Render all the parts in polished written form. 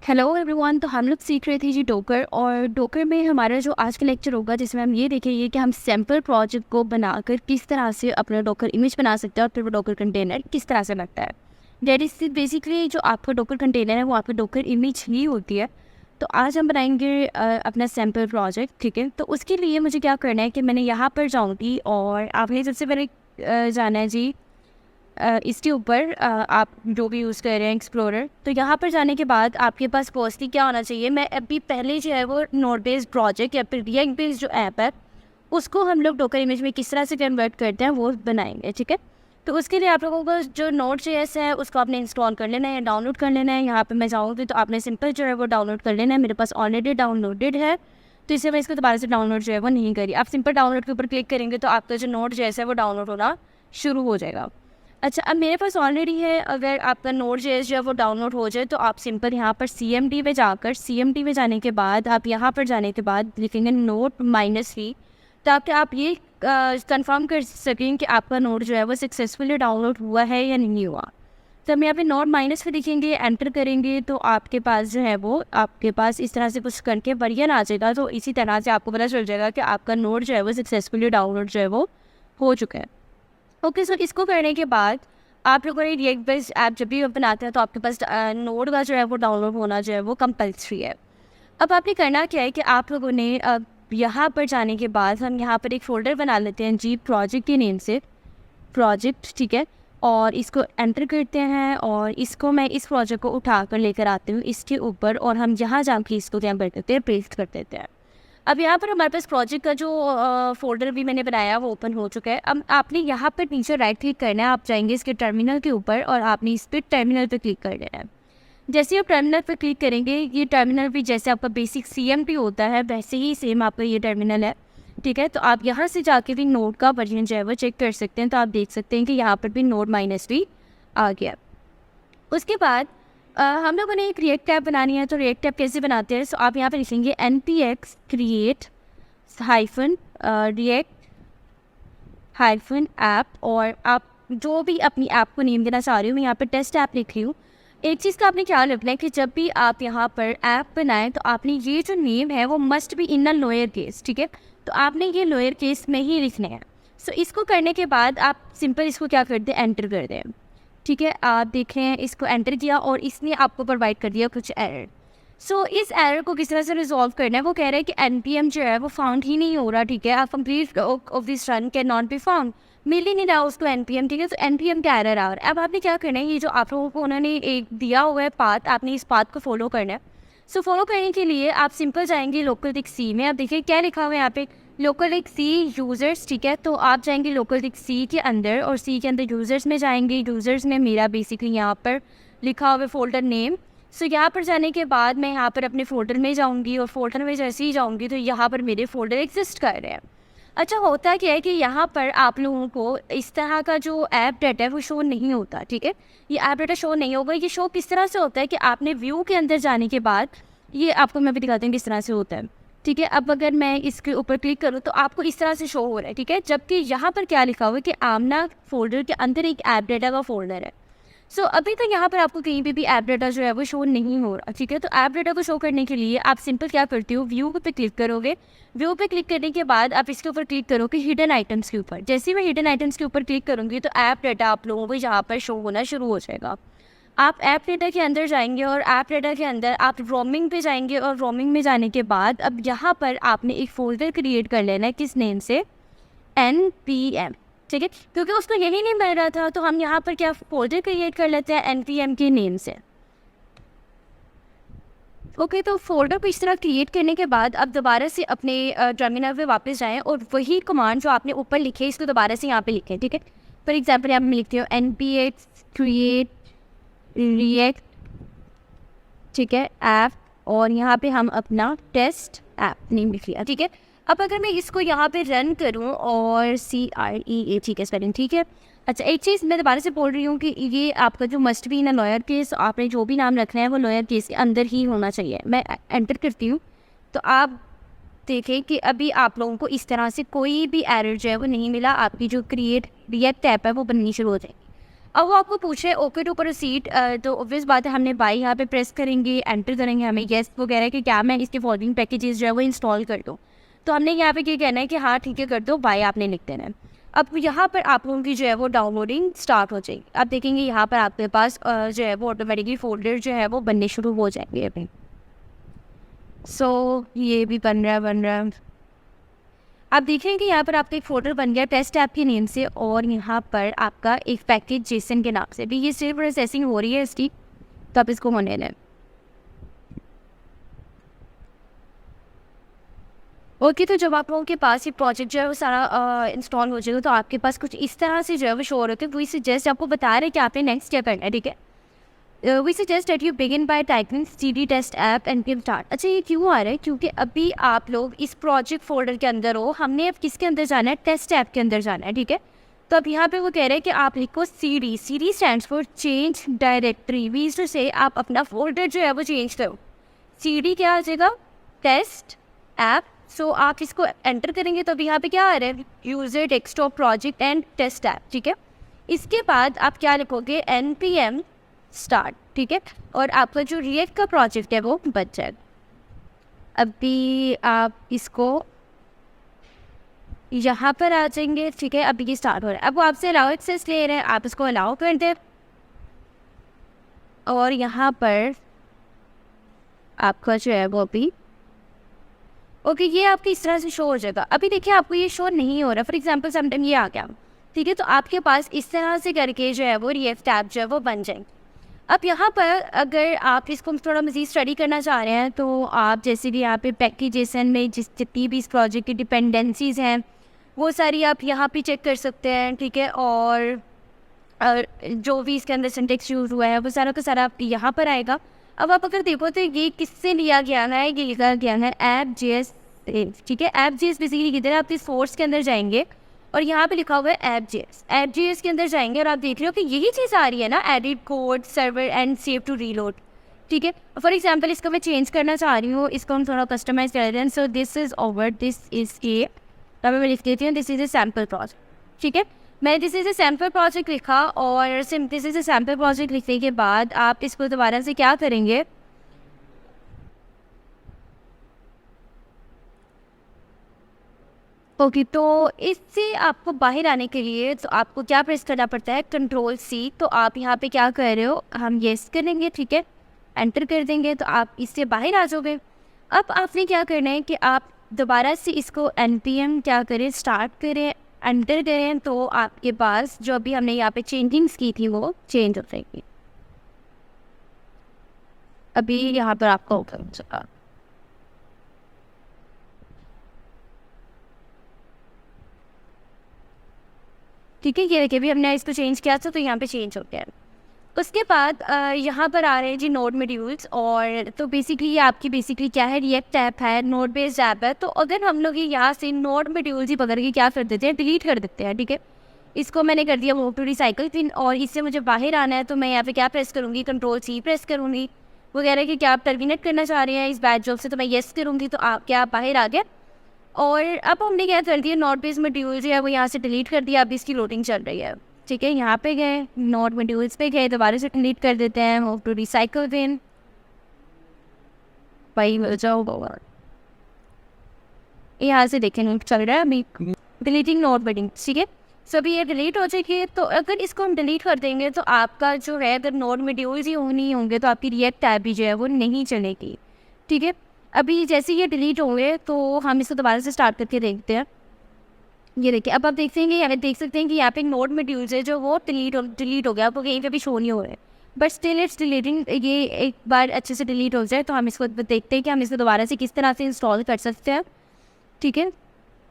Hello everyone. तो हम लोग सीख रहे थे जी डोकर, और डोकर में हमारा जो आज का लेक्चर होगा जिसमें हम ये देखेंगे कि हम सैम्पल प्रोजेक्ट को बनाकर किस तरह से अपना डोकर इमेज बना सकते हैं और फिर वो डोकर कंटेनर किस तरह से लगता है। दैट इज बेसिकली जो आपका डोकर कंटेनर है वो आपका डोकर इमेज ही होती है। तो आज हम बनाएंगे अपना सैम्पल प्रोजेक्ट, ठीक है। तो उसके लिए मुझे क्या करना है कि मैंने यहाँ पर जाऊँगी और आपने सबसे पहले जाना है जी इसके ऊपर आप जो भी यूज़ कर रहे हैं एक्सप्लोरर। तो यहाँ पर जाने के बाद आपके पास फर्स्टली क्या होना चाहिए, मैं अभी पहले जो है वो नोट बेस्ड प्रोजेक्ट या फिर रिएक्ट बेस्ड जो ऐप है उसको हम लोग डोकर इमेज में किस तरह से कन्वर्ट करते हैं वो बनाएंगे, ठीक है। तो उसके लिए आप लोगों को जो नोट JS है उसको आपने इंस्टॉल कर लेना है या डाउनलोड कर लेना है। यहाँ पर मैं जाऊँगी तो आपने सिंपल जो है वो डाउनलोड कर लेना है। मेरे पास ऑलरेडी डाउनलोडेड है तो इससे मैं इसको दोबारा से डाउनलोड जो है वो नहीं करी। आप सिंपल डाउनलोड के ऊपर क्लिक करेंगे तो आपका जो नोट JS है वो डाउनलोड होना शुरू हो जाएगा। अच्छा, अब मेरे पास ऑलरेडी है। अगर आपका Node.js जो है वो डाउनलोड हो जाए तो आप सिंपल यहाँ पर CMD में जाकर CMD में जाने के बाद आप यहाँ पर जाने के बाद लिखेंगे Node-V, ताकि आप ये कंफर्म कर सकें कि आपका नोड जो है वो सक्सेसफुली डाउनलोड हुआ है या नहीं हुआ। तो हम यहाँ पे Node- लिखेंगे, एंटर करेंगे तो आपके पास जो है वो आपके पास इस तरह से कुछ करके वर्जन आ जाएगा। तो इसी तरह से आपको पता चल जाएगा कि आपका नोड जो है वो सक्सेसफुली डाउनलोड जो है वो हो चुका है। ओके, सो इसको करने के बाद आप लोगों ने रिएक्ट बेस्ड ऐप जब भी बनाते हैं तो आपके पास नोड का जो है वो डाउनलोड होना जो है वो कंपल्सरी है। अब आपने करना क्या है कि आप लोगों ने यहाँ पर जाने के बाद हम यहाँ पर एक फ़ोल्डर बना लेते हैं जी प्रोजेक्ट के नेम से, प्रोजेक्ट, ठीक है। और इसको एंटर करते हैं और इसको मैं इस प्रोजेक्ट को उठा कर लेकर आती हूँ इसके ऊपर, और हम यहाँ जाके इसको क्या कर देते हैं, पेस्ट कर देते हैं। अब यहाँ पर हमारे पास प्रोजेक्ट का जो फोल्डर भी मैंने बनाया वो ओपन हो चुका है। अब आपने यहाँ पर नीचे राइट क्लिक करना है, आप जाएंगे इसके टर्मिनल के ऊपर और आपने इस पर टर्मिनल पर क्लिक कर देना है। जैसे आप टर्मिनल पर क्लिक करेंगे, ये टर्मिनल भी जैसे आपका बेसिक CMD होता है वैसे ही सेम आपका ये टर्मिनल है, ठीक है। तो आप यहाँ से जाके भी नोड का वर्जन जो है वो चेक कर सकते हैं। तो आप देख सकते हैं कि यहाँ पर भी Node-V आ गया। उसके बाद हम लोगों ने एक रिएक्ट ऐप बनानी है। तो रिएक्ट ऐप कैसे बनाते हैं, सो आप यहाँ पे लिखेंगे npx create hyphen react hyphen app, और आप जो भी अपनी ऐप को नेम देना चाह रही हूँ, मैं यहाँ पर टेस्ट ऐप लिख रही हूँ। एक चीज़ का आपने ख्याल रखना है कि जब भी आप यहाँ पर ऐप बनाएं तो आपने ये जो नेम है वो must be in a lower case, ठीक है। तो आपने ये लोअर केस में ही लिखने हैं। सो इसको करने के बाद आप सिंपल इसको क्या कर दें, एंटर कर दें, ठीक है। आप देख रहे हैं इसको एंटर किया और इसने आपको प्रोवाइड कर दिया कुछ एरर। सो इस एरर को किस तरह से रिजॉल्व करना है, वो कह रहा है कि NPM जो है वो फाउंड ही नहीं हो रहा, ठीक है। आप complete of this run can not be found, मिल ही नहीं रहा उसको NPM, ठीक है। तो NPM का एरर आ रहा है। अब आपने क्या करना है, ये जो आप लोगों को उन्होंने एक दिया हुआ है पाथ, आपने इस पाथ को फॉलो करना है। सो फॉलो करने के लिए आप सिंपल जाएंगे local-dict-c में। आप देखिए क्या लिखा हुआ है यहाँ पे, local-dict-c यूज़र्स, ठीक है। तो आप जाएंगे local-dict-c के अंदर और C के अंदर यूज़र्स में जाएंगे। यूज़र्स में मेरा बेसिकली यहाँ पर लिखा हुआ है फोल्डर नेम। सो यहाँ पर जाने के बाद मैं यहाँ पर अपने फोल्डर में जाऊँगी और फोल्डर में जैसे ही जाऊँगी तो यहाँ पर मेरे फोल्डर एग्जिस्ट कर रहे हैं। अच्छा, होता क्या है कि यहाँ पर आप लोगों को इस तरह का जो ऐप डाटा है वो शो नहीं होता, ठीक है। ये ऐप डाटा शो नहीं होगा। ये शो किस तरह से होता है कि आपने व्यू के अंदर जाने के बाद, ये आपको मैं भी दिखाती हूँ किस तरह से होता है, ठीक है। अब अगर मैं इसके ऊपर क्लिक करूँ तो आपको इस तरह से शो हो रहा है, ठीक है। जबकि यहाँ पर क्या लिखा हुआ है कि आमना फोल्डर के अंदर एक ऐप डाटा का फोल्डर है। सो अभी तक यहाँ पर आपको कहीं पे भी ऐप डाटा जो है वो शो नहीं हो रहा, ठीक है। तो ऐप डाटा को शो करने के लिए आप सिंपल क्या करते हो, व्यू पे क्लिक करोगे। व्यू पे क्लिक करने के बाद आप इसके ऊपर क्लिक करोगे हिडन आइटम्स के ऊपर। जैसे ही मैं हिडन आइटम्स के ऊपर क्लिक करूँगी तो ऐप डाटा आप लोगों को यहाँ पर शो होना शुरू हो जाएगा। आप ऐप डाटा के अंदर जाएंगे और ऐप डाटा के अंदर आप रोमिंग पे जाएंगे और रोमिंग में जाने के बाद अब यहाँ पर आपने एक फोल्डर क्रिएट कर लेना है, किस नेम से, NPM, ठीक है। क्योंकि उसको यही नहीं मिल रहा था तो हम यहाँ पर क्या फोल्डर क्रिएट कर लेते हैं NPM के नेम से। ओके, तो फोल्डर को इस तरह क्रिएट करने के बाद अब दोबारा से अपने टर्मिनल पे वापस जाएं और वही कमांड जो आपने ऊपर लिखे इसको दोबारा से यहाँ पे लिखें, ठीक है। फॉर एग्जांपल यहाँ पे मैं लिखती हूँ npx create react, ठीक है, ऐप, और यहाँ पे हम अपना टेस्ट ऐप नेम लिख लिया, ठीक है। अब अगर मैं इसको यहाँ पे रन करूँ और CREA, ठीक है, स्पेलिंग ठीक है। अच्छा, एक चीज़ मैं दोबारा से बोल रही हूँ कि ये आपका जो must be in lawyer case, आपने जो भी नाम रखना है वो लॉयर केस के अंदर ही होना चाहिए। मैं एंटर करती हूँ तो आप देखें कि अभी आप लोगों को इस तरह से कोई भी एरर जो है वो नहीं मिला। आपकी जो क्रिएट रिएक्ट ऐप है वो बननी शुरू हो जाएगी। अब वो आपको पूछ रहे हैं ओके टू प्रोसीड, तो ऑब्वियस बात है हमने बाई यहाँ पे प्रेस करेंगे, एंटर करेंगे, हमें येस वो कह रहा है कि क्या मैं इसके फॉलोइंग पैकेजेस जो है वो इंस्टॉल कर दूँ। तो हमने यहाँ पे क्या कहना है कि हाँ ठीक है कर दो, बाई आपने लिख देना है। अब यहाँ पर आप लोगों की जो है वो डाउनलोडिंग स्टार्ट हो जाएगी। आप देखेंगे यहाँ पर आपके पास जो है वो ऑटोमेटिकली फोल्डर जो है वो बनने शुरू हो जाएंगे अभी। सो ये भी बन रहा है। आप देखेंगे यहाँ पर आपका एक फोल्डर बन गया टेस्ट ऐप के नेम से, और यहाँ पर आपका एक पैकेज जेसन के नाम से भी ये स्टिल प्रोसेसिंग हो रही है इसकी, तो आप इसको होने दें। ओके, तो जब आप लोगों के पास ये प्रोजेक्ट जो है वो सारा इंस्टॉल हो जाएगा तो आपके पास कुछ इस तरह से जो है वो शो होते हैं। वी सजेस्ट आपको बता रहे हैं कि आपने नेक्स्ट स्टेप करना है, ठीक है। We suggest that you begin by typing cd test app npm start. अच्छा ये क्यों आ रहा है? क्योंकि अभी आप लोग इस प्रोजेक्ट फोल्डर के अंदर हो, हमने अब किसके अंदर जाना है? टेस्ट ऐप के अंदर जाना है, ठीक है। तो अब यहाँ पे वो कह रहे हैं कि आप लिखो cd stands for change directory. Means to say आप अपना फोल्डर जो है वो चेंज करो। cd क्या आ जाएगा? Test app. सो आप इसको एंटर करेंगे तो अभी यहाँ पे क्या आ रहा है? User desktop project and test app, ठीक है। इसके बाद आप क्या लिखोगे? npm स्टार्ट, ठीक है। और आपका जो रिएक्ट का प्रोजेक्ट है वो बच जाएगा। अभी आप इसको यहाँ पर आ जाएंगे, ठीक है। अभी ये स्टार्ट हो रहा है। अब वो आपसे अलाउ एक्सेस ले रहे हैं, आप इसको अलाउ कर दें और यहाँ पर आपका जो है वो अभी ओके ये आपको इस तरह से शो हो जाएगा। अभी देखिए आपको ये शो नहीं हो रहा, फॉर एग्जांपल समटाइम ये आ गया, ठीक है। तो आपके पास इस तरह से करके जो है वो रिएक्ट ऐप जो है वो बन जाएंगे। अब यहाँ पर अगर आप इसको थोड़ा मज़ीद स्टडी करना चाह रहे हैं तो आप जैसे भी यहाँ पे पैकेजेसन में जितनी भी इस प्रोजेक्ट की डिपेंडेंसीज हैं वो सारी आप यहाँ पे चेक कर सकते हैं, ठीक है। और जो भी इसके अंदर सिंटेक्स यूज़ हुआ है वो सारा का सारा आप यहाँ पर आएगा। अब आप अगर देखो तो ये किससे लिया गया है? ये लिखा गया है app.js, ठीक है। app.js बेसिकली किधर है? आप इस सोर्स के अंदर जाएंगे और यहाँ पे लिखा हुआ है app.js के अंदर जाएंगे और आप देख रहे हो कि यही चीज़ आ रही है ना, edit code server and save to reload, ठीक है। फॉर एग्जांपल इसको मैं चेंज करना चाह रही हूँ, इसको हम थोड़ा कस्टमाइज कर रहे हैं। So this is over, this is a, तब मैं लिख देती हूँ this is a sample project, ठीक है। मैंने this is a sample project लिखा और this is a sample project लिखने के बाद आप इसको दोबारा से क्या करेंगे? ओके, तो इससे आपको बाहर आने के लिए तो आपको क्या प्रेस करना पड़ता है? Ctrl+C। तो आप यहाँ पे क्या कर रहे हो? हम येस करेंगे, ठीक है, एंटर कर देंगे तो आप इससे बाहर आ जाओगे। अब आपने क्या करना है कि आप दोबारा से इसको npm क्या करें? स्टार्ट करें, एंटर करें, तो आपके पास जो अभी हमने यहाँ पे चेंजिंग्स की थी वो चेंज हो जाएगी। अभी यहाँ पर आपका ओपन चला, ठीक है। ये देखिए अभी हमने इसको चेंज किया था तो यहाँ पे चेंज हो गया। उसके बाद यहाँ पर आ रहे हैं जी नोड मॉड्यूल्स। और तो बेसिकली ये आपकी बेसिकली क्या है? रिएक्ट ऐप है, नोड बेस्ड ऐप है। तो अगर हम लोग ये यहाँ से नोड मॉड्यूल्स ही पकड़ के क्या कर देते हैं? डिलीट कर देते हैं, ठीक है। इसको मैंने कर दिया मूव टू रिसाइकल पिन और इससे मुझे बाहर आना है तो मैं यहाँ पे क्या प्रेस करूँगी? Ctrl+C प्रेस करूँगी। वो कह रहा है कि क्या आप टर्मिनेट करना चाह रहे हैं इस बैच जॉब से, तो मैं येस करूँगी तो आप क्या बाहर आ गया। और अब हमने क्या कर दिया? नोड बेस्ड मॉड्यूल्स है वो यहाँ से डिलीट कर दिया। अभी इसकी लोडिंग चल रही है, ठीक है। यहाँ पे गए, नोड मॉड्यूल्स पे गए, दोबारा से डिलीट कर देते हैं, मूव टू रिसाइकल बिन, भाई मिल जाओ। यहाँ से देखें चल रहा है अभी डिलीटिंग नोड मॉड्यूल्स, ठीक है। सो अभी ये डिलीट हो जाएगी। तो अगर इसको हम डिलीट कर देंगे तो आपका जो है अगर नोड मॉड्यूल्स ही नहीं होंगे तो आपकी रिएक्ट ऐप भी जो है वो नहीं चलेगी, ठीक है। अभी जैसे ये डिलीट होंगे तो हम इसको दोबारा से स्टार्ट करके देखते हैं। ये देखिए अब आप देख सकते हैं कि यहाँ पे नोड मॉड्यूल्स है जो वो डिलीट हो गया। आपको कहीं पे भी शो नहीं हो रहा है, बट स्टिल इट्स डिलीटिंग। ये एक बार अच्छे से डिलीट हो जाए तो हम इसको देखते हैं कि हम इसको दोबारा से किस तरह से इंस्टॉल कर सकते हैं, ठीक है।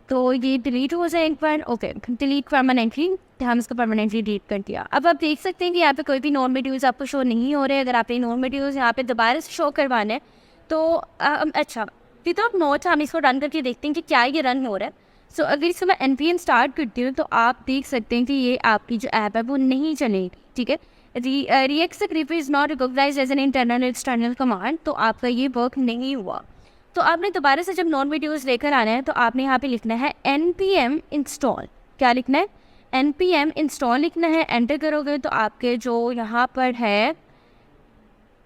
तो ये डिलीट हो जाए एक बार, ओके डिलीट परमानेंटली, हम इसको परमानेंटली डिलीट कर दिया। अब आप देख सकते हैं कि यहाँ पे कोई भी नोड मॉड्यूल्स आपको शो नहीं हो रहे। अगर आपने नोड मॉड्यूल्स यहाँ पे दोबारा से शो करवाना है तो अच्छा विदाउट नोट्स हम इसको रन करके देखते हैं कि क्या ये रन हो रहा है। सो अगर इसको मैं npm स्टार्ट करती हूँ तो आप देख सकते हैं कि ये आपकी जो ऐप है वो नहीं चलेगी, ठीक है। React script is not recognized as an internal external command, तो आपका ये वर्क नहीं हुआ। तो आपने दोबारा से जब नॉन वीडियोज़ लेकर आना है तो आपने यहाँ पे लिखना है npm इंस्टॉल। क्या लिखना है? npm इंस्टॉल लिखना है, एंटर करोगे तो आपके जो यहाँ पर है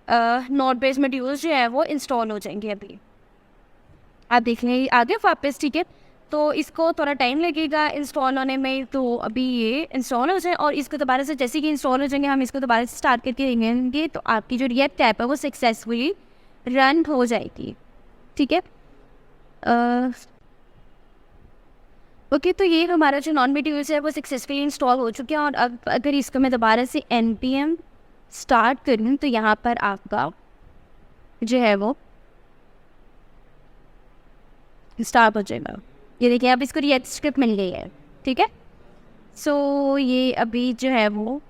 नोट बेस मॉड्यूल्स जो है वो इंस्टॉल हो जाएंगे। अभी आप देख लें आगे वापस, ठीक है। तो इसको थोड़ा टाइम लगेगा इंस्टॉल होने में, तो अभी ये इंस्टॉल हो जाए और इसको दोबारा से जैसे कि इंस्टॉल हो जाएंगे हम इसको दोबारा से स्टार्ट करके देंगे तो आपकी जो रिएक्ट ऐप है वो सक्सेसफुली रन हो जाएगी, ठीक है। ओके तो ये हमारा जो नॉन मॉड्यूल्स है वो सक्सेसफुली इंस्टॉल हो चुके हैं। और अब अगर इसको मैं दोबारा से npm स्टार्ट करूँ तो यहाँ पर आपका जो है वो स्टार्ट हो जाएगा। ये देखिए अब इसको रिएक्ट स्क्रिप्ट मिल गई है, ठीक है। सो ये अभी जो है वो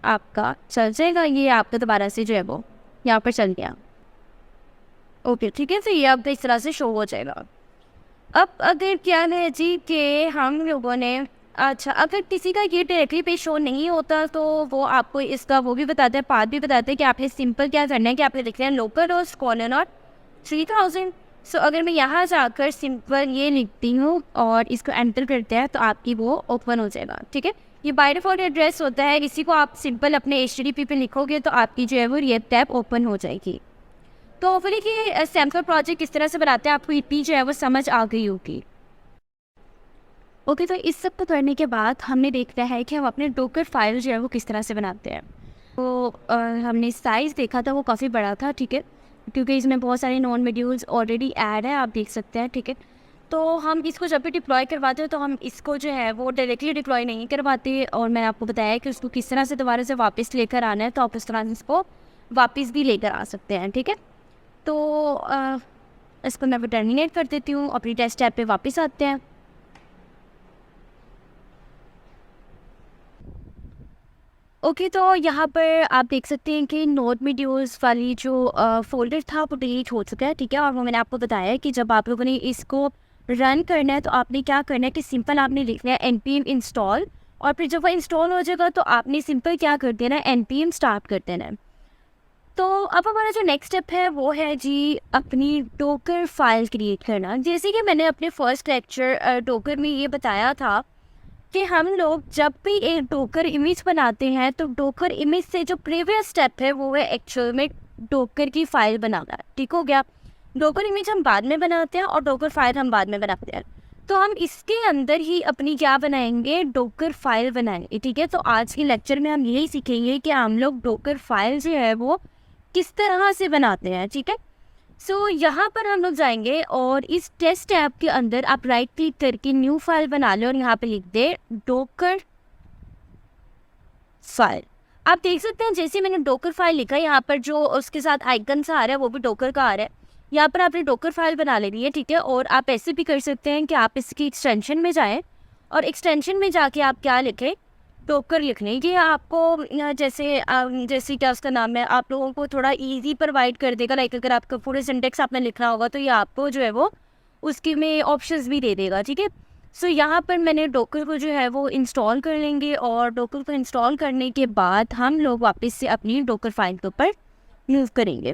आपका चल जाएगा, ये आपका दोबारा से जो है वो यहाँ पर चल गया। ओके ठीक है, तो ये अब इस तरह से शो हो जाएगा। अब अगर क्या है जी कि हम लोगों ने अच्छा अगर किसी का ये डायरेक्टली पे शो नहीं होता तो वो आपको इसका वो भी बताते हैं, पाथ भी बताते हैं कि आपने सिंपल क्या करना है कि आपने लिखना है लोकल होस्ट कॉलन और 3000। सो अगर मैं यहाँ जाकर सिंपल ये लिखती हूँ और इसको एंटर करते हैं तो आपकी वो ओपन हो जाएगा, ठीक है। ये बाय डिफॉल्ट एड्रेस होता है, इसी को आप सिंपल अपने HTTP पे लिखोगे तो आपकी जो है वो रिएक्ट ऐप ओपन हो जाएगी। तो होपफुली कि सैम्पल प्रोजेक्ट किस तरह से बनाते हैं आपको इतनी जो है वो समझ आ गई होगी। ओके तो इस सब को करने के बाद हमने देखना है कि हम अपने डोकर फाइल जो है वो किस तरह से बनाते हैं। तो हमने साइज़ देखा था वो काफ़ी बड़ा था, ठीक है, क्योंकि इसमें बहुत सारे नॉन मॉड्यूल्स ऑलरेडी ऐड है, आप देख सकते हैं, ठीक है। तो हम इसको जब भी डिप्लॉय करवाते हैं तो हम इसको जो है वो डायरेक्टली डिप्लॉय नहीं करवाते, और मैंने आपको बताया कि उसको किस तरह से दोबारा से वापस लेकर आना है, तो आप इस तरह से इसको वापस भी लेकर आ सकते हैं, ठीक है। तो इसको मैं टर्मिनेट कर देती हूँ, अपनी टेस्ट ऐप पे वापस आते हैं। ओके तो यहाँ पर आप देख सकते हैं कि नोट मॉड्यूल्स वाली जो फोल्डर था वो डिलीट हो चुका है, ठीक है। और वो मैंने आपको बताया है कि जब आप लोगों ने इसको रन करना है तो आपने क्या करना है कि सिंपल आपने लिखना है npm इंस्टॉल, और फिर जब वो इंस्टॉल हो जाएगा तो आपने सिंपल क्या कर देना है npm स्टार्ट कर देना है। तो अब हमारा जो नेक्स्ट स्टेप है वो है जी अपनी डोकर फाइल क्रिएट करना। जैसे कि मैंने अपने फर्स्ट लेक्चर डोकर में ये बताया था कि हम लोग जब भी एक डोकर इमेज बनाते हैं तो डोकर इमेज से जो प्रीवियस स्टेप है वो है एक्चुअल में डोकर की फ़ाइल बनाना, ठीक हो गया। डोकर इमेज हम बाद में बनाते हैं और डोकर फाइल हम बाद में बनाते हैं, तो हम इसके अंदर ही अपनी क्या बनाएंगे, डोकर फाइल बनाएंगे, ठीक है। तो आज के लेक्चर में हम यही सीखेंगे कि हम लोग डोकर फाइल जो है वो किस तरह से बनाते हैं, ठीक है। सो यहाँ पर हम लोग जाएंगे और इस टेस्ट ऐप के अंदर आप राइट क्लिक करके न्यू फाइल बना लें और यहाँ पे लिख दे डोकर फाइल। आप देख सकते हैं जैसे मैंने डोकर फाइल लिखा है यहाँ पर जो उसके साथ आइकन सा आ रहा है वो भी डोकर का आ रहा है। यहाँ पर आपने डोकर फाइल बना लेनी है, ठीक है। और आप ऐसे भी कर सकते हैं कि आप इसकी एक्सटेंशन में जाएँ और एक्सटेंशन में जाके आप क्या लिखें, डोकर लिख लें। ये आपको जैसे क्या उसका नाम है, आप लोगों को थोड़ा इजी प्रोवाइड कर देगा। लाइक अगर आपका पूरे सिंटेक्स आपने लिखना होगा तो ये आपको जो है वो उसके में ऑप्शंस भी दे देगा, ठीक है। सो यहाँ पर मैंने डोकर को जो है वो इंस्टॉल कर लेंगे और डोकर को इंस्टॉल करने के बाद हम लोग वापस से अपनी डोकर फाइल के ऊपर मूव करेंगे,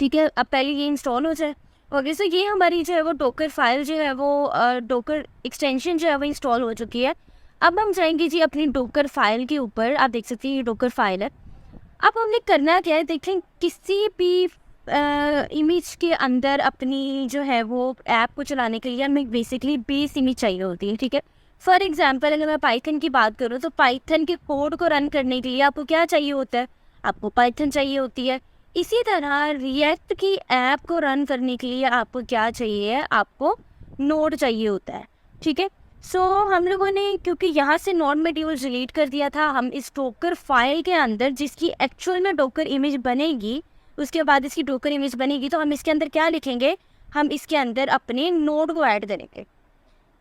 ठीक है। अब पहले ये इंस्टॉल हो जाए। ओके सो ये हमारी जो है वो डोकर फाइल जो है वो डोकर एक्सटेंशन जो है वो इंस्टॉल हो चुकी है। अब हम जाएंगे जी अपनी डोकर फाइल के ऊपर। आप देख सकते हैं ये डोकर फाइल है। अब हमने करना क्या है, देखें किसी भी इमेज के अंदर अपनी जो है वो ऐप को चलाने के लिए हमें बेसिकली बेस इमेज चाहिए होती है, ठीक है। फॉर एग्जांपल अगर मैं पाइथन की बात करूँ तो पाइथन के कोड को रन करने के लिए आपको क्या चाहिए होता है, आपको पाइथन चाहिए होती है। इसी तरह रिएक्ट की ऐप को रन करने के लिए आपको क्या चाहिए, आपको नोड चाहिए होता है, ठीक है। सो हम लोगों ने क्योंकि यहाँ से नॉन मॉड्यूल डिलीट कर दिया था, हम इस डोकर फाइल के अंदर जिसकी एक्चुअल में डोकर इमेज बनेगी, उसके बाद इसकी डोकर इमेज बनेगी, तो हम इसके अंदर क्या लिखेंगे, हम इसके अंदर अपने नोड को ऐड करेंगे,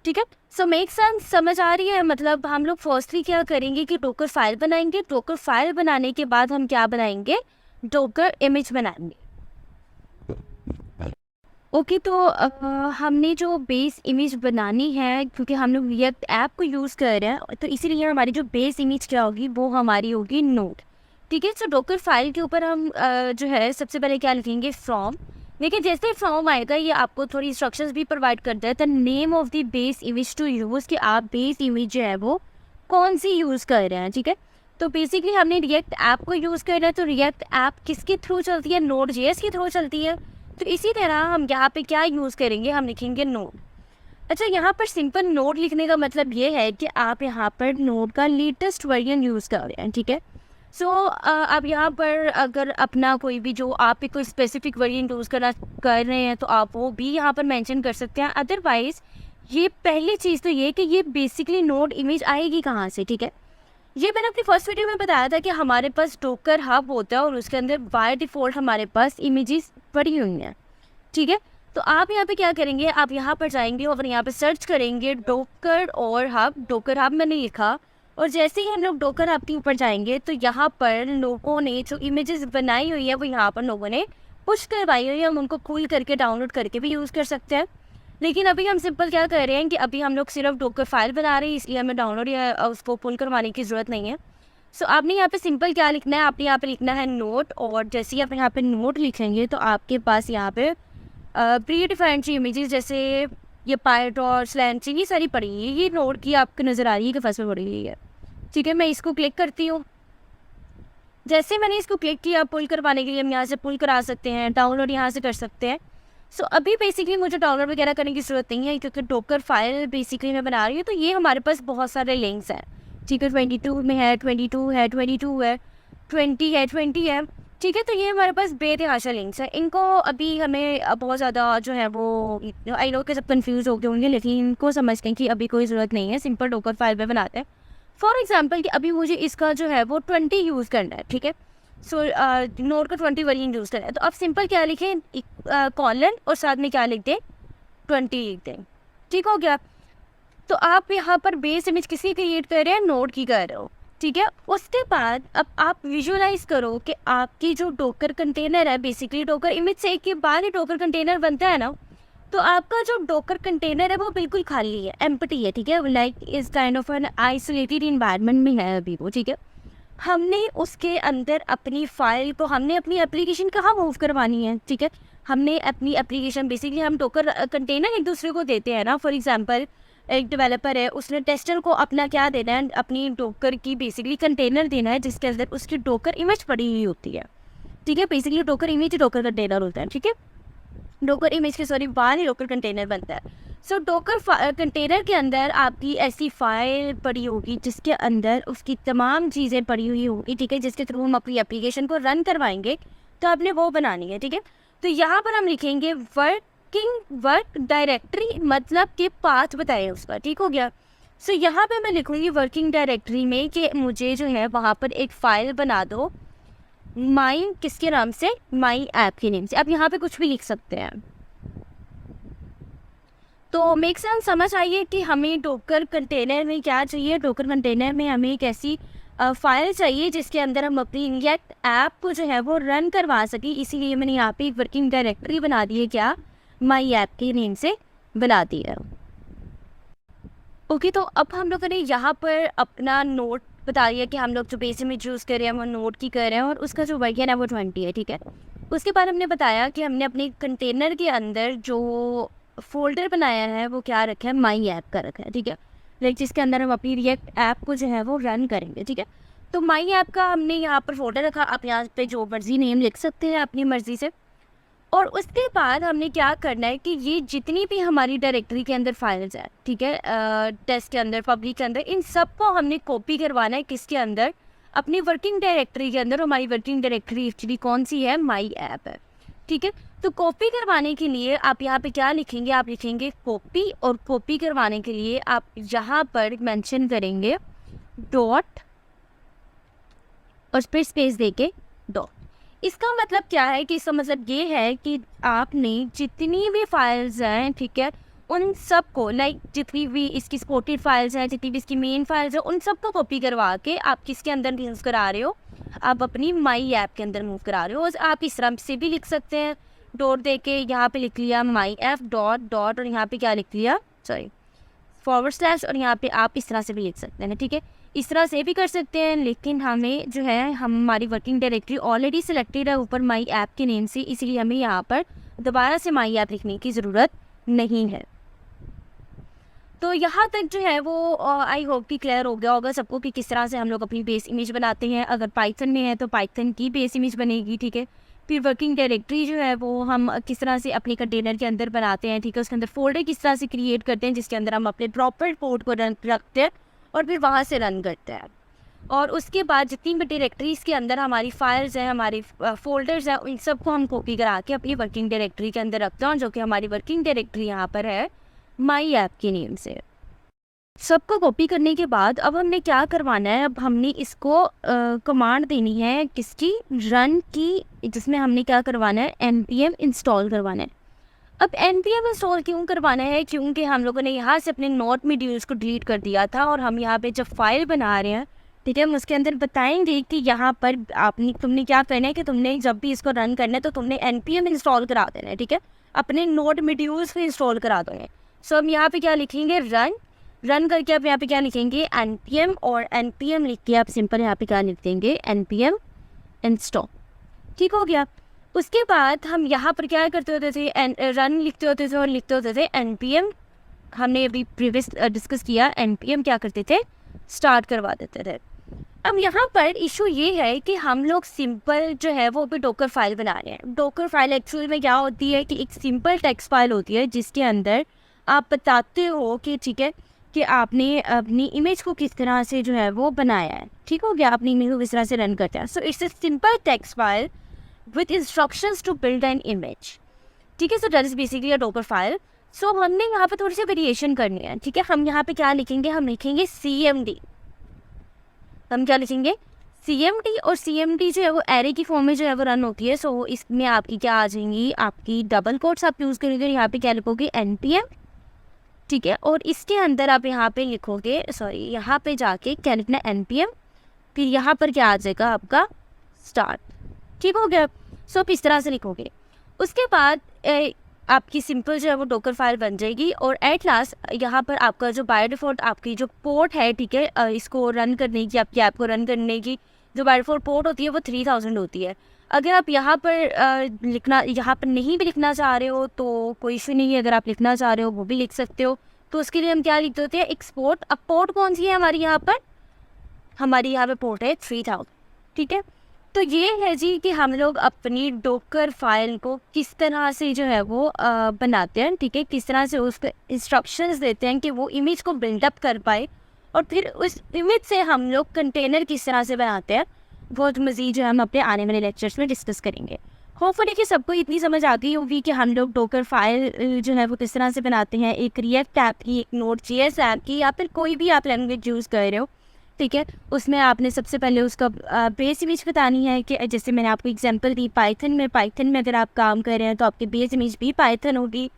ठीक है। सो मेक सेंस, समझ आ रही है। मतलब हम लोग फर्स्टली क्या करेंगे कि डोकर फाइल बनाएंगे, डोकर फाइल बनाने के बाद हम क्या बनाएंगे, डोकर इमेज बनाएंगे। ओके तो हमने जो बेस इमेज बनानी है, क्योंकि हम लोग रिएक्ट ऐप को यूज़ कर रहे हैं तो इसीलिए हमारी जो बेस इमेज क्या होगी वो हमारी होगी नोड, ठीक है। सो डोकर फाइल के ऊपर हम जो है सबसे पहले क्या लिखेंगे, फ्रॉम। देखिए जैसे फ्रॉम आएगा ये आपको थोड़ी इंस्ट्रक्शंस भी प्रोवाइड करता है, the name of the base image to use, कि आप बेस इमेज जो है वो कौन सी यूज़ कर रहे हैं, ठीक है। तो बेसिकली हमने रिएक्ट ऐप को यूज़ करना है, तो रिएक्ट ऐप किसके थ्रू चलती है, नोड जेएस के थ्रू चलती है। तो इसी तरह हम यहाँ पे क्या यूज़ करेंगे, हम लिखेंगे नोड। अच्छा, यहाँ पर सिंपल नोड लिखने का मतलब ये है कि आप यहाँ पर नोड का लेटेस्ट वर्जन यूज़ कर रहे हैं, ठीक है। सो अब यहाँ पर अगर अपना कोई भी जो आप कोई स्पेसिफिक वर्जन यूज़ कर रहे हैं तो आप वो भी यहाँ पर मेंशन कर सकते हैं। अदरवाइज़ ये पहली चीज़ तो ये कि ये बेसिकली नोड इमेज आएगी कहाँ से, ठीक है। ये मैंने अपनी फर्स्ट वीडियो में बताया था कि हमारे पास डोकर हब होता है और उसके अंदर बाय डिफ़ॉल्ट हमारे पास इमेजेस पड़ी हुई हैं, ठीक है। तो आप यहाँ पे क्या करेंगे, आप यहाँ पर जाएंगे और यहाँ पे सर्च करेंगे डोकर और हब। डोकर हब मैंने लिखा और जैसे ही हम लोग डोकर हब के ऊपर जाएंगे तो यहाँ पर लोगों ने जो इमेजेस बनाई हुई है वो यहाँ पर लोगों ने पुश करवाई हुई है। हम उनको पुल करके डाउनलोड करके भी यूज़ कर सकते हैं, लेकिन अभी हम सिंपल क्या कर रहे हैं कि अभी हम लोग सिर्फ डोकर फाइल बना रहे हैं, इसलिए हमें डाउनलोड या उसको पुल करवाने की ज़रूरत नहीं है। सो आपने यहाँ पे सिंपल क्या लिखना है, आपने यहाँ पे लिखना है नोट, और जैसे ही आप यहाँ पे नोट लिखेंगे तो आपके पास यहाँ पे प्री डिफाइंड इमेजेस जैसे ये पाइट और स्लैंट ये सारी पड़ी हुई है। ये नोट की आपको नज़र आ रही है कि फर्स्ट में पड़ी हुई है, ठीक है। मैं इसको क्लिक करती हूँ। जैसे मैंने इसको क्लिक किया पुल करवाने के लिए, हम यहाँ से पुल करा सकते हैं, डाउनलोड यहाँ से कर सकते हैं। सो अभी बेसिकली मुझे डाउनलोड वगैरह करने की ज़रूरत नहीं है क्योंकि डोकर फाइल बेसिकली मैं बना रही हूँ। तो ये हमारे पास बहुत सारे लिंक्स हैं, ठीक है। 22 में है, 22 है, 22 है, 20 है, 20 है, ठीक है। तो ये हमारे पास बेतहाशा लिंक्स हैं। इनको अभी हमें बहुत ज़्यादा जो है वो आई नो के सब कन्फ्यूज़ हो गए होंगे, लेकिन इनको समझने की अभी कोई ज़रूरत नहीं है। सिंपल डोकर फाइल पे बनाते हैं। फॉर एग्जाम्पल कि अभी मुझे इसका जो है वो 20 यूज़ करना है, ठीक है। सो नोट का 20 वर्जन यूज़ करना है, तो अब सिंपल क्या लिखें, कॉलन और साथ में क्या लिख दें, 20 लिख दें, ठीक हो गया। तो आप यहाँ पर बेस इमेज किसी क्रिएट कर रहे हैं, नोड की कर रहे हो, ठीक है। उसके बाद अब आप विजुअलाइज करो कि आपकी जो डोकर कंटेनर है, बेसिकली डोकर इमेज से एक के बाद ही डोकर कंटेनर बनता है ना, तो आपका जो डोकर कंटेनर है वो बिल्कुल खाली है, एम्प्टी है, ठीक है। लाइक इस kind of an isolated environment में है अभी वो, ठीक है। हमने उसके अंदर अपनी फाइल को, हमने अपनी एप्लीकेशन कहाँ मूव करवानी है, ठीक है। हमने अपनी एप्लीकेशन बेसिकली हम डोकर कंटेनर एक दूसरे को देते हैं ना। फॉर एग्जांपल एक डेवलपर है, उसने टेस्टर को अपना क्या देना है, अपनी डोकर की बेसिकली कंटेनर देना है जिसके अंदर उसकी डोकर इमेज पड़ी हुई होती है, ठीक है। Basically docker image docker container होता है, ठीक है। डोकर इमेज के सॉरी बाद ही डोकर कंटेनर बनता है। सो डोकर कंटेनर के अंदर आपकी ऐसी फाइल पड़ी होगी जिसके अंदर उसकी तमाम चीज़ें पड़ी हुई होगी, ठीक है, जिसके थ्रू हम अपनी एप्लीकेशन को रन करवाएंगे। तो आपने वो बनानी है, ठीक है। तो यहाँ पर हम लिखेंगे वर्क डायरेक्टरी, मतलब कि पाथ बताएं उसका, ठीक हो गया। सो यहाँ पे मैं लिखूँगी वर्किंग डायरेक्टरी में कि मुझे जो है वहाँ पर एक फ़ाइल बना दो माई किसके नाम से, माई ऐप के नेम से। आप यहाँ पे कुछ भी लिख सकते हैं। तो मेक सेंस, समझ आइए कि हमें डोकर कंटेनर में क्या चाहिए। डोकर कंटेनर में हमें एक ऐसी फाइल चाहिए जिसके अंदर हम अपनी रिएक्ट ऐप को जो है वो रन करवा सकें। इसीलिए मैंने यहाँ पे एक वर्किंग डायरेक्टरी बना दी है, क्या, माई ऐप के नेम से बना दी है। ओके, तो अब हम लोगों ने यहाँ पर अपना नोट बता दिया कि हम लोग जो बेस इमेज यूज़ कर रहे हैं वो नोट की कर रहे हैं और उसका जो वर्जन है वो 20 है, ठीक है। उसके बाद हमने बताया कि हमने अपने कंटेनर के अंदर जो फोल्डर बनाया है वो क्या रखा है, माई ऐप का रखा है, ठीक है। लाइक जिसके अंदर हम अपनी रिएक्ट ऐप को जो है वो रन करेंगे, ठीक है। तो माई ऐप का हमने यहाँ पर फोल्डर रखा। आप यहाँ पे जो मर्जी नेम लिख सकते हैं अपनी मर्जी से। और उसके बाद हमने क्या करना है कि ये जितनी भी हमारी डायरेक्टरी के अंदर फाइल्स हैं, ठीक है, टेस्ट के अंदर, पब्लिक के अंदर, इन सब को हमने कॉपी करवाना है किसके अंदर, अपनी वर्किंग डायरेक्टरी के अंदर। हमारी वर्किंग डायरेक्टरी एक्चुअली कौन सी है, माई ऐप है, ठीक है। तो कॉपी करवाने के लिए आप यहाँ पे क्या लिखेंगे, आप लिखेंगे कॉपी, और कॉपी करवाने के लिए आप यहाँ पर मेंशन करेंगे डॉट और फिर स्पेस देके डॉट। इसका मतलब क्या है कि इसका मतलब ये है कि आपने जितनी भी फाइल्स हैं, ठीक है, उन सब को, लाइक जितनी भी इसकी सपोर्टेड फाइल्स हैं, जितनी भी इसकी मेन फाइल्स हैं, उन सब को कॉपी करवा के आप किसके अंदर यूज़ करा रहे हो, आप अपनी माई ऐप के अंदर मूव करा रहे हो। आप इस तरह से भी लिख सकते हैं, डॉट दे के यहाँ पर लिख लिया माई ऐप डॉट डॉट, और यहाँ पर क्या लिख लिया, सॉरी फॉरवर्ड स्लैश, और यहाँ पर आप इस तरह से भी लिख सकते हैं, ठीक है। इस तरह से भी कर सकते हैं, लेकिन हमें जो है हमारी वर्किंग डायरेक्टरी ऑलरेडी सिलेक्टेड है ऊपर माई ऐप के नेम से, इसलिए हमें यहाँ पर दोबारा से माई ऐप लिखने की ज़रूरत नहीं है। तो यहाँ तक जो है वो आई होप कि क्लियर हो गया होगा सबको कि किस तरह से हम लोग अपनी बेस इमेज बनाते हैं। अगर पाइथन में है तो पाइथन की बेस इमेज बनेगी, ठीक है। फिर वर्किंग डायरेक्टरी जो है वो हम किस तरह से अपने कंटेनर के अंदर बनाते हैं, ठीक है। उसके अंदर फोल्डर किस तरह से क्रिएट करते हैं जिसके अंदर हम अपने प्रॉपर कोड को रखते हैं और फिर वहाँ से रन करते हैं। और उसके बाद जितनी भी डायरेक्टरीज़ के अंदर हमारी फाइल्स हैं, हमारे फोल्डर्स हैं, उन सबको हम कॉपी करा के अपनी वर्किंग डायरेक्टरी के अंदर रखते हैं, जो कि हमारी वर्किंग डायरेक्टरी यहाँ पर है माई ऐप के नेम से। सबको कॉपी करने के बाद अब हमने क्या करवाना है, अब हमने इसको कमांड देनी है किसकी, रन की, जिसमें हमने क्या करवाना है, npm इंस्टॉल करवाना है। अब npm इंस्टॉल क्यों करवाना है, क्योंकि हम लोगों ने यहाँ से अपने नोट मॉड्यूल्स को डिलीट कर दिया था और हम यहाँ पे जब फाइल बना रहे हैं, ठीक है, हम उसके अंदर बताएंगे कि यहाँ पर तुमने क्या करना है कि तुमने जब भी इसको रन करना है तो तुमने npm इंस्टॉल करा देना है, ठीक है, अपने नोट मॉड्यूल्स को इंस्टॉल करा देना। सो हम यहाँ पे क्या लिखेंगे, रन करके आप यहाँ पे क्या लिखेंगे, npm, और npm लिख के आप सिंपल यहाँ पे क्या लिख देंगे, npm इंस्टॉल। ठीक हो गया। उसके बाद हम यहाँ पर क्या करते होते थे, रन लिखते होते थे और लिखते होते थे npm, हमने अभी प्रीवियस डिस्कस किया, npm क्या करते थे, स्टार्ट करवा देते थे। अब यहाँ पर इशू ये है कि हम लोग सिंपल जो है वो भी डॉकर फाइल बना रहे हैं। डॉकर फाइल एक्चुअल में क्या होती है कि एक सिंपल टेक्स्ट फाइल होती है जिसके अंदर आप बताते हो कि ठीक है कि आपने अपनी इमेज को किस तरह से जो है वो बनाया है। ठीक हो गया, अपनी इमेज को किस तरह से रन करते हैं। So it's a simple text file with instructions to build an image. ठीक है, so that is basically a docker file. So हमने यहाँ पे थोड़ी सी वेरिएशन करनी है। ठीक है, हम यहाँ पे क्या लिखेंगे, हम लिखेंगे cmd। हम क्या लिखेंगे, cmd, और cmd जो है वो एरे की फॉर्म में जो है वो रन होती है। सो इसमें आपकी क्या आ जाएंगी, आपकी डबल कोट्स आप यूज़ करेंगे, यहाँ पे क्या लिखोगे, npm, ठीक है, और इसके अंदर आप यहाँ पे लिखोगे, सॉरी यहाँ पे जाके क्या लिखना है, npm, फिर यहाँ पर क्या आ जाएगा आपका स्टार्ट। ठीक हो गया। सो आप इस तरह से लिखोगे। उसके बाद आपकी सिंपल जो है वो डॉकर फाइल बन जाएगी। और एट लास्ट यहाँ पर आपका जो बाय डिफ़ॉल्ट आपकी जो पोर्ट है, ठीक है, इसको रन करने की, आपकी ऐप को रन करने की जो बाय डिफ़ॉल्ट पोर्ट होती है वो 3000 होती है। अगर आप यहाँ पर यहाँ पर नहीं भी लिखना चाह रहे हो तो कोई इशू नहीं है, अगर आप लिखना चाह रहे हो वो भी लिख सकते हो। तो उसके लिए हम क्या लिख देते हैं, एक्सपोर्ट। अब पोर्ट कौन सी है हमारी यहाँ पर, हमारी यहाँ पे पोर्ट है 3000। ठीक है, तो ये है जी कि हम लोग अपनी डॉकर फाइल को किस तरह से जो है वो बनाते हैं। ठीक है, किस तरह से उसको इंस्ट्रक्शंस देते हैं कि वो इमेज को बिल्डअप कर पाए, और फिर उस इमेज से हम लोग कंटेनर किस तरह से बनाते हैं, बहुत मज़ीद जो है हम अपने आने वाले लेक्चर्स में डिस्कस करेंगे। होपफुली कि सबको इतनी समझ आ गई होगी कि हम लोग डॉकर फाइल जो है वो किस तरह से बनाते हैं, एक रिएक्ट ऐप की, एक नोड.js ऐप की, या फिर कोई भी आप लैंग्वेज यूज़ कर रहे हो। ठीक है, उसमें आपने सबसे पहले उसका बेस इमेज बतानी है कि जैसे मैंने आपको एग्जांपल दी पाइथन में अगर आप काम कर रहे हैं तो आपकी बेस इमेज भी पाइथन होगी।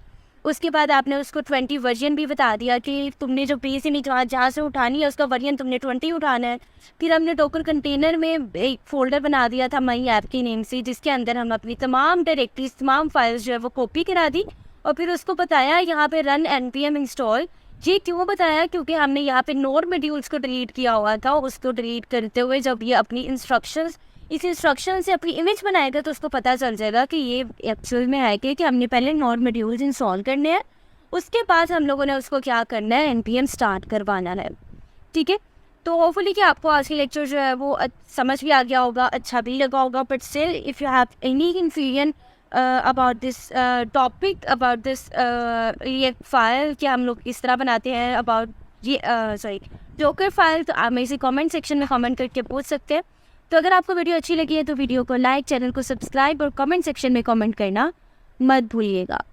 उसके बाद आपने उसको 20 वर्जन भी बता दिया कि तुमने जो बेस इमेज जहाँ से उठानी है उसका वर्जन तुमने 20 उठाना है। फिर हमने डॉकर कंटेनर में एक फ़ोल्डर बना दिया था माई ऐप के नेम से, जिसके अंदर हम अपनी तमाम डायरेक्टरीज, तमाम फाइल्स जो है वो कॉपी करा दी, और फिर उसको बताया यहाँ पे रन npm इंस्टॉल। ये क्यों बताया, क्योंकि हमने यहाँ पे नोड मॉड्यूल्स को डिलीट किया हुआ था। उसको डिलीट करते हुए जब ये अपनी इस इंस्ट्रक्शन से अपनी इमेज बनाएगा तो उसको पता चल जाएगा कि ये एक्चुअल में है कि हमने पहले नोड मॉड्यूल्स इंस्टॉल करने हैं, उसके बाद हम लोगों ने उसको क्या करना है, npm स्टार्ट करवाना है। ठीक है, तो होपफुली कि आपको आज की लेक्चर जो है वो समझ भी आ गया होगा, अच्छा भी लगा होगा। But still if you have any confusion about this topic, about this react file कि हम लोग किस तरह बनाते हैं, about ये डॉकर फाइल, तो आप मेरे से कमेंट सेक्शन में कमेंट करके पूछ सकते हैं। तो अगर आपको वीडियो अच्छी लगी है तो वीडियो को लाइक, चैनल को सब्सक्राइब और कमेंट सेक्शन में कमेंट करना मत भूलिएगा।